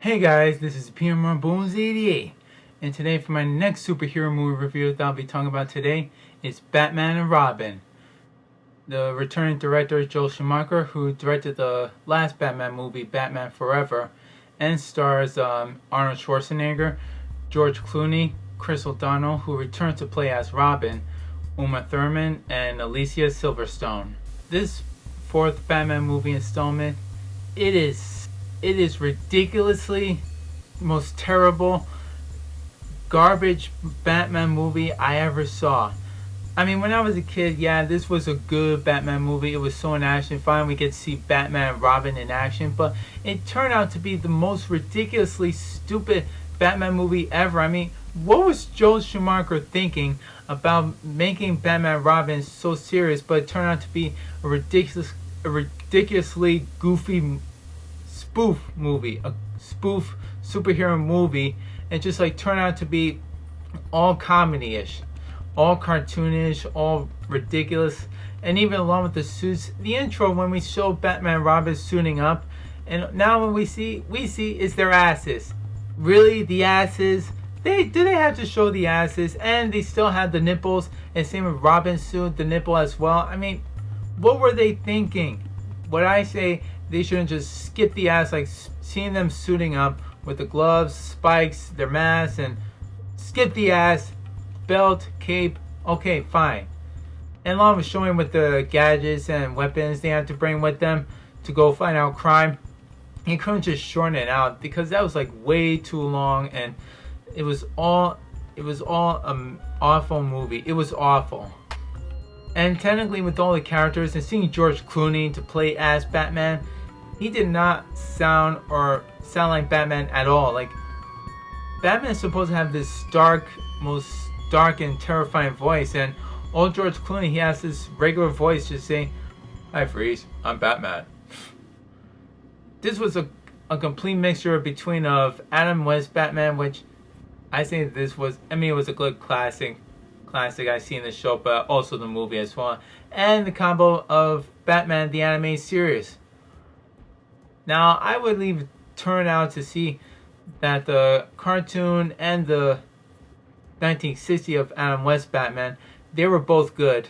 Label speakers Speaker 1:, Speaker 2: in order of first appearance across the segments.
Speaker 1: Hey guys, this is P.M.R.Bonez88, and today for my next superhero movie review that I'll be talking about today is Batman and Robin. The returning director is Joel Schumacher, who directed the last Batman movie, Batman Forever, and stars Arnold Schwarzenegger, George Clooney, Chris O'Donnell, who returned to play as Robin, Uma Thurman, and Alicia Silverstone. This fourth Batman movie installment, it is ridiculously most terrible garbage Batman movie I ever saw. I mean, when I was a kid, yeah, this was a good Batman movie. It was so in action. Finally, we get to see Batman and Robin in action. But it turned out to be the most ridiculously stupid Batman movie ever. I mean, what was Joel Schumacher thinking about making Batman and Robin so serious, but it turned out to be a ridiculously goofy spoof movie, a spoof superhero movie, and just like turned out to be all comedy-ish, all cartoonish, all ridiculous, and even along with the suits. The intro, when we show Batman and Robin suiting up, and now when we see is their asses. Really, the asses? Do they have to show the asses? And they still have the nipples, and same with Robin's suit, the nipple as well. I mean, what were they thinking? What I say, they shouldn't just skip the ass, like seeing them suiting up with the gloves, spikes, their masks, and skip the ass, belt, cape, okay, fine. And along with showing with the gadgets and weapons they have to bring with them to go find out crime, you couldn't just shorten it out, because that was like way too long, and it was all an awful movie. It was awful. And technically, with all the characters and seeing George Clooney to play as Batman, he did not sound like Batman at all. Like, Batman is supposed to have this most dark and terrifying voice, and old George Clooney, he has this regular voice just saying, "Hi Freeze, I'm Batman." This was a complete mixture between of Adam West Batman, which I think this was, I mean, it was a good classic I've seen the show, but also the movie as well, and the combo of Batman the Animated Series. Now, I would leave it turn out to see that the cartoon and the 1960 of Adam West Batman, they were both good,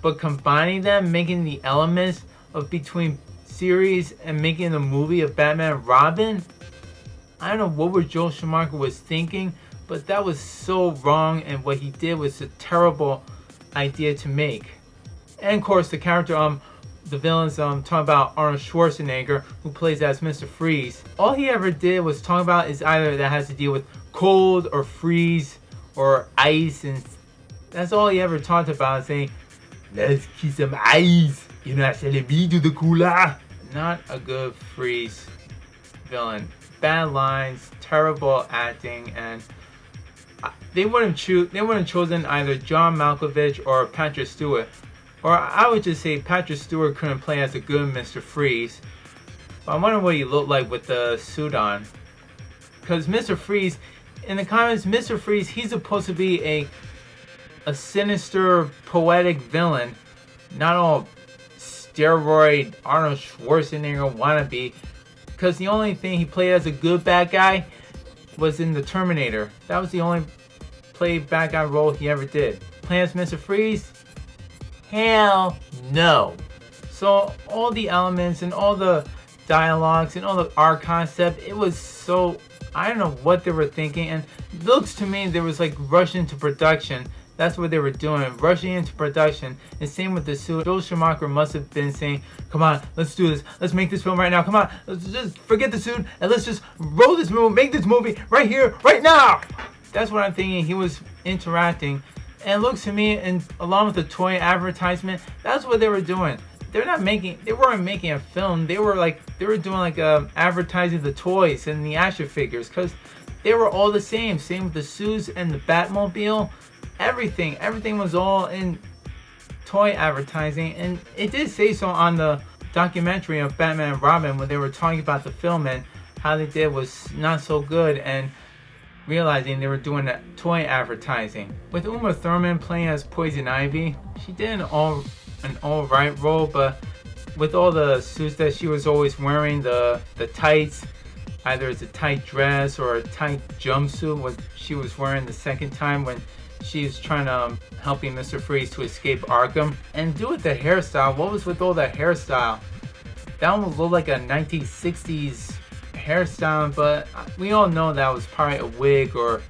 Speaker 1: but combining them, making the elements of between series and making the movie of Batman and Robin, I don't know what Joel Schumacher was thinking, but that was so wrong, and what he did was a terrible idea to make. And of course, the character, the villains, talking about Arnold Schwarzenegger, who plays as Mr. Freeze. All he ever did was talk about is either that has to deal with cold or freeze or ice, and that's all he ever talked about, saying, "Let's kiss some ice, you know, c'est la vie de cooler." Not a good Freeze villain. Bad lines, terrible acting, and they wouldn't have chosen either John Malkovich or Patrick Stewart. Or I would just say Patrick Stewart couldn't play as a good Mr. Freeze. But I wonder what he looked like with the suit on. Because Mr. Freeze, in the comics, Mr. Freeze, he's supposed to be a sinister, poetic villain. Not all steroid Arnold Schwarzenegger wannabe. Because the only thing he played as a good bad guy was in the Terminator. That was the only bad guy role he ever did. Playing as Mr. Freeze? Hell no. So all the elements and all the dialogues and all the art concept, it was so, I don't know what they were thinking, and it looks to me they was like rushing into production. That's what they were doing, rushing into production. And same with the suit. Joel Schumacher must have been saying, "Come on, let's do this. Let's make this film right now. Come on, let's just forget the suit and let's just roll this movie, make this movie right here, right now." That's what I'm thinking. He was interacting. And it looks to me, and along with the toy advertisement, that's what they were doing. They weren't making a film. They were doing like advertising the toys and the action figures, because they were all the same. Same with the suits and the Batmobile. Everything was all in toy advertising, and it did say so on the documentary of Batman and Robin when they were talking about the film and how they did was not so good, and realizing they were doing that toy advertising. With Uma Thurman playing as Poison Ivy, she did an alright role, but with all the suits that she was always wearing, the tights, either it's a tight dress or a tight jumpsuit, what she was wearing the second time when she's trying to helping Mr. Freeze to escape Arkham. And do with the hairstyle, what was with all that hairstyle? That almost looked like a 1960s hairstyle, but we all know that was probably a wig, or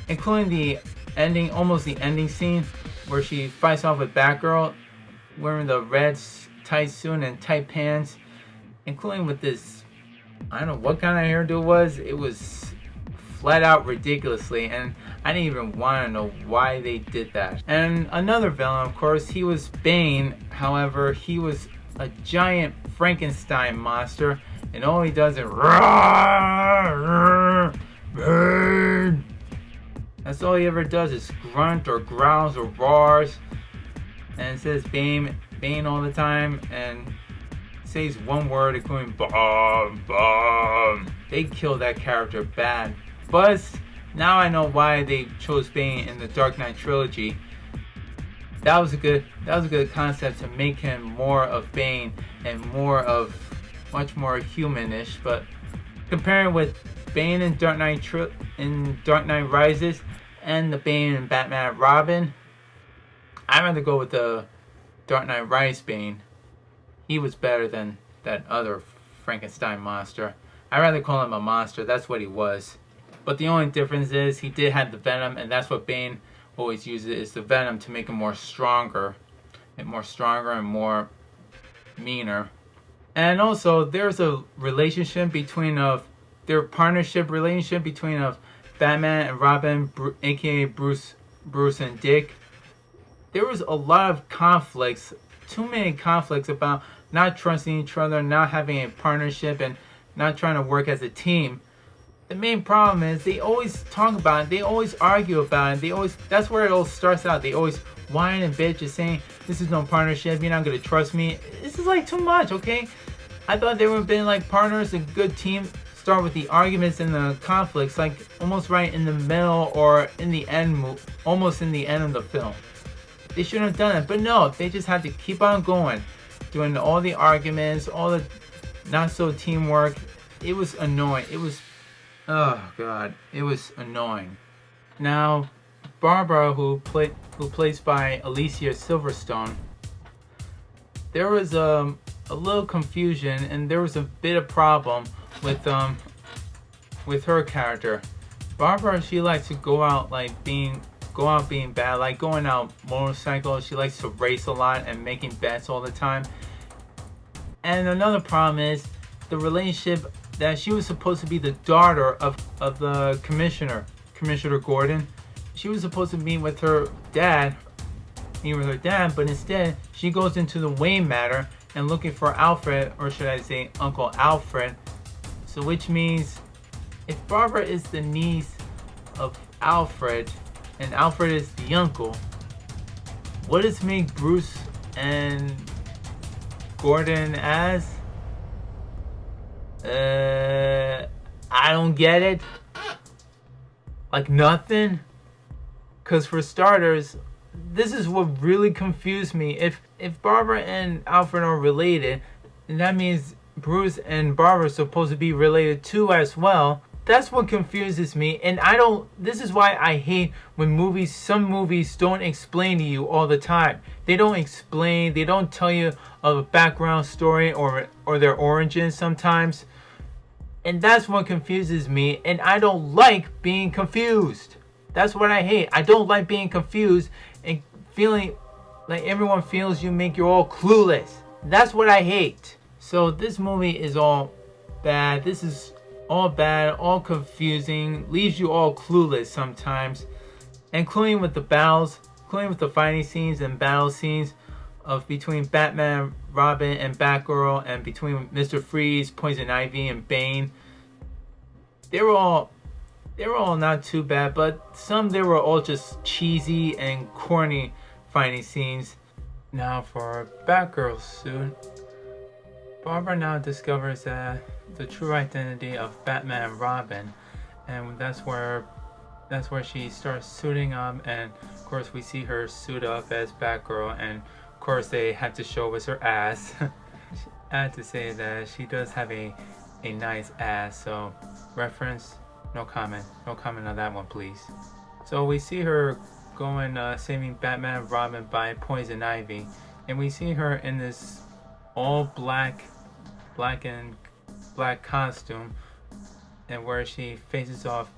Speaker 1: including the ending, almost the ending scene where she fights off with Batgirl wearing the red tight suit and tight pants, including with this, I don't know what kind of hairdo it was. It was flat out ridiculously, and I didn't even want to know why they did that. And another villain, of course, he was Bane. However, he was a giant Frankenstein monster, and all he does is Bane. That's all he ever does, is grunt or growls or roars, and it says Bane all the time, and says one word, including bomb, bomb. They killed that character bad. But now I know why they chose Bane in the Dark Knight trilogy. That was a good concept to make him more of Bane and much more humanish. But comparing with Bane in Dark Knight Rises and the Bane in Batman and Robin, I'd rather go with the Dark Knight Rises Bane. He was better than that other Frankenstein monster. I'd rather call him a monster. That's what he was. But the only difference is he did have the venom, and that's what Bane always uses, is the venom to make him more stronger and more meaner. And also, there's a relationship between their partnership relationship between Batman and Robin, aka Bruce and Dick. There was a lot of conflicts, too many conflicts about not trusting each other, not having a partnership, and not trying to work as a team. The main problem is they always talk about it, they always argue about it, that's where it all starts out. They always whine and bitch and saying, this is no partnership, you're not gonna trust me. This is like too much, okay? I thought they would have been like partners, a good team. Start with the arguments and the conflicts, like almost right in the middle or in the end, almost in the end of the film. They shouldn't have done it, but no, they just had to keep on going, doing all the arguments, all the not so teamwork. It was annoying. It was, oh god, it was annoying. Now, Barbara, who plays by Alicia Silverstone, there was a little confusion and there was a bit of problem with her character. Barbara, she likes to go out being bad, like going out motorcycles. She likes to race a lot and making bets all the time. And another problem is the relationship that she was supposed to be the daughter of the Commissioner Gordon. She was supposed to meet with her dad, but instead she goes into the Wayne Manor and looking for Alfred, or should I say Uncle Alfred. So which means if Barbara is the niece of Alfred and Alfred is the uncle, what does make Bruce and Gordon as? I don't get it. Like nothing. Cause for starters, this is what really confused me. If Barbara and Alfred are related, then that means Bruce and Barbara are supposed to be related too as well. That's what confuses me, and this is why I hate when some movies don't explain to you all the time. They don't explain, they don't tell you a background story or their origins sometimes. And that's what confuses me, and I don't like being confused. That's what I hate. I don't like being confused and feeling like everyone feels you're all clueless. That's what I hate. So this movie is all bad. This is all bad, all confusing, leaves you all clueless sometimes, including with the battles, including with the fighting scenes and battle scenes between Batman, Robin, and Batgirl, and between Mr. Freeze, Poison Ivy, and Bane. They were all not too bad, but they were all just cheesy and corny fighting scenes. Now for Batgirl's suit, Barbara now discovers the true identity of Batman and Robin, and that's where she starts suiting up, and of course we see her suit up as Batgirl, and of course they had to show us her ass. I had to say that she does have a a nice ass. So reference, no comment on that one, please. So we see her going saving Batman and Robin by Poison Ivy, and we see her in this all black and black costume, and where she faces off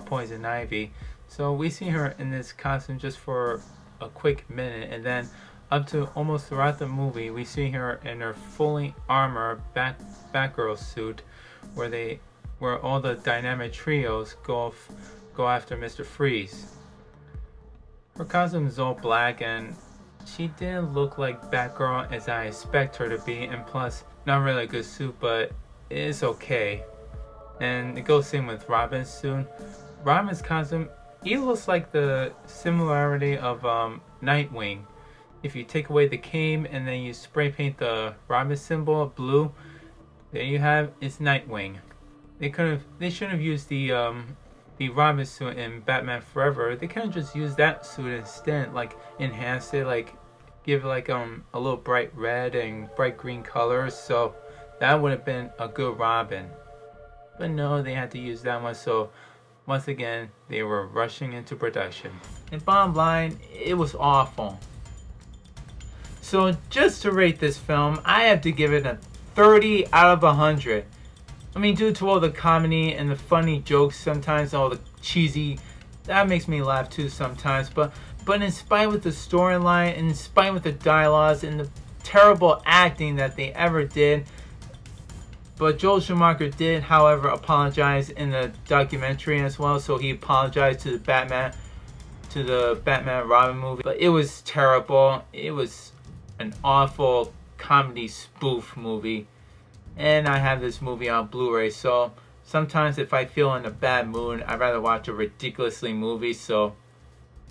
Speaker 1: Poison Ivy. So we see her in this costume just for a quick minute, and then up to almost throughout the movie we see her in her fully armor Batgirl suit, where all the dynamic trios go after Mr. Freeze. Her costume is all black, and she didn't look like Batgirl as I expect her to be, and plus not really a good suit, but it's okay. And it goes same with Robin's suit. Robin's costume, he looks like the similarity of Nightwing. If you take away the cape and then you spray paint the Robin symbol blue, there you have, it's Nightwing. They shouldn't have used the Robin suit in Batman Forever. They could have just used that suit instead, like enhance it, like give it like a little bright red and bright green colors. So that would have been a good Robin. But no, they had to use that one. So once again, they were rushing into production. And bottom line, it was awful. So just to rate this film, I have to give it a 30 out of 100. I mean, due to all the comedy and the funny jokes sometimes, all the cheesy, that makes me laugh too sometimes. But in spite with the storyline, in spite with the dialogues and the terrible acting that they ever did, but Joel Schumacher did, however, apologize in the documentary as well. So he apologized to the Batman and Robin movie. But it was terrible. It was an awful comedy spoof movie. And I have this movie on Blu-ray, so sometimes if I feel in a bad mood, I'd rather watch a ridiculously movie, so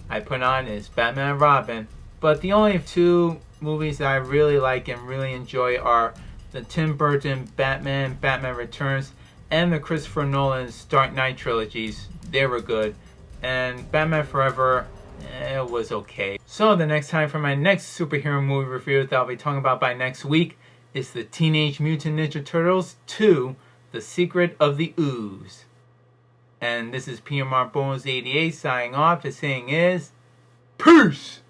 Speaker 1: I put on is Batman and Robin. But the only two movies that I really like and really enjoy are the Tim Burton Batman Returns, and the Christopher Nolan's Dark Knight trilogies. They were good. And Batman Forever, it was okay. So the next time for my next superhero movie review that I'll be talking about by next week is the Teenage Mutant Ninja Turtles 2, The Secret of the Ooze. And this is P.M.R.Bonez88 signing off. His saying is, peace!